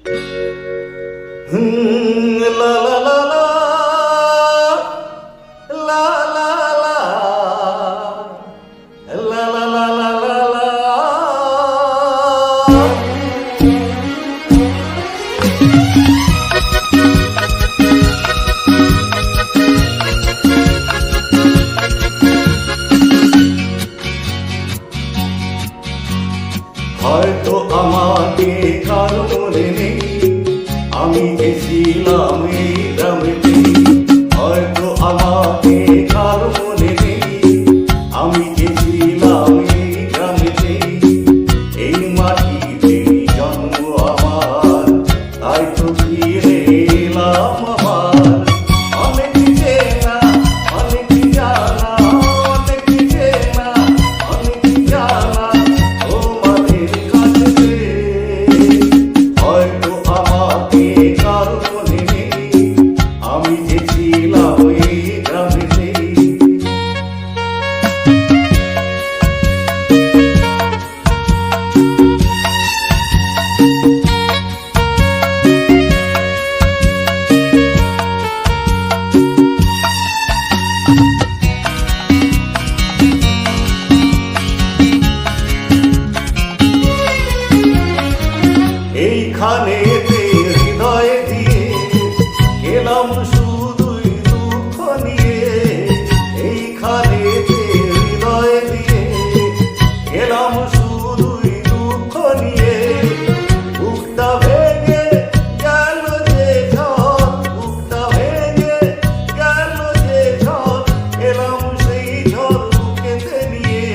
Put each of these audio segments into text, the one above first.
লা লা লা লা লা লা লা লা লা লা লা লা লা। হয়তো আমাকে কারো মনে নেই, আমি গেছিলাম এই গ্রামেতে। হয়তো আমাকে কারো মনে নেই, আমি গেছিলাম এই গ্রামেতে। এই মাটিতে জন্ম আমার, তাই তো ফিরে এলাম আবার। অনেক চেনা অনেক জানা, অনেক চেনা অনেক জানা তোমাদের কাছে। হয়তো আমাকে কারো মনে নেই, আমি গেছিলাম এই গ্রামেতে। এইখানেতে হৃদয় দিয়ে গেলাম শুধুই দুঃখ নিয়ে। এইখানেতে হৃদয় দিয়ে গেলাম শুধুই দুঃখ নিয়ে। বুকটা ভেঙে গেল যে ঝড়, বুকটা ভেঙে গেল যে ঝড়, এলাম সেই ঝড় বুকেতে নিয়ে।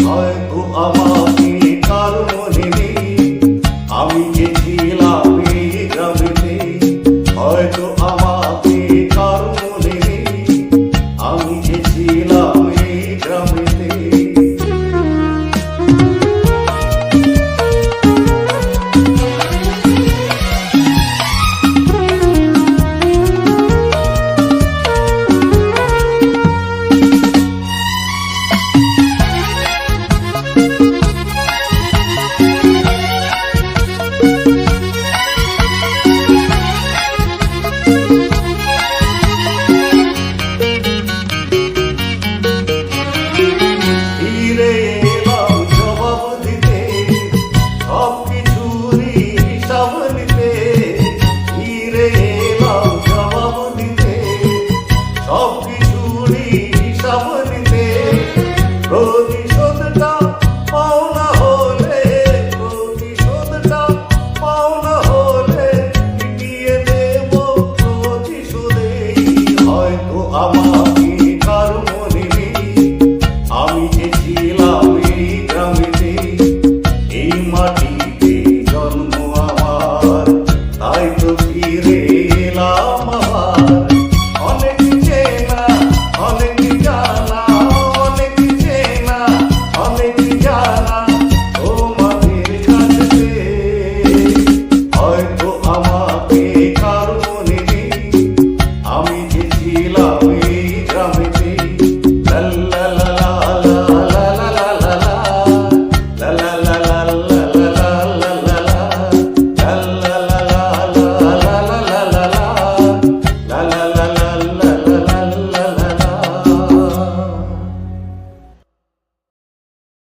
হয়তো আমাকে কারো মনে নেই, আমি গেছিলাম এই গ্রামেতে। হয়তো আমাকে কারো মনে নেই, আমি গেছিলাম এই গ্রামেতে।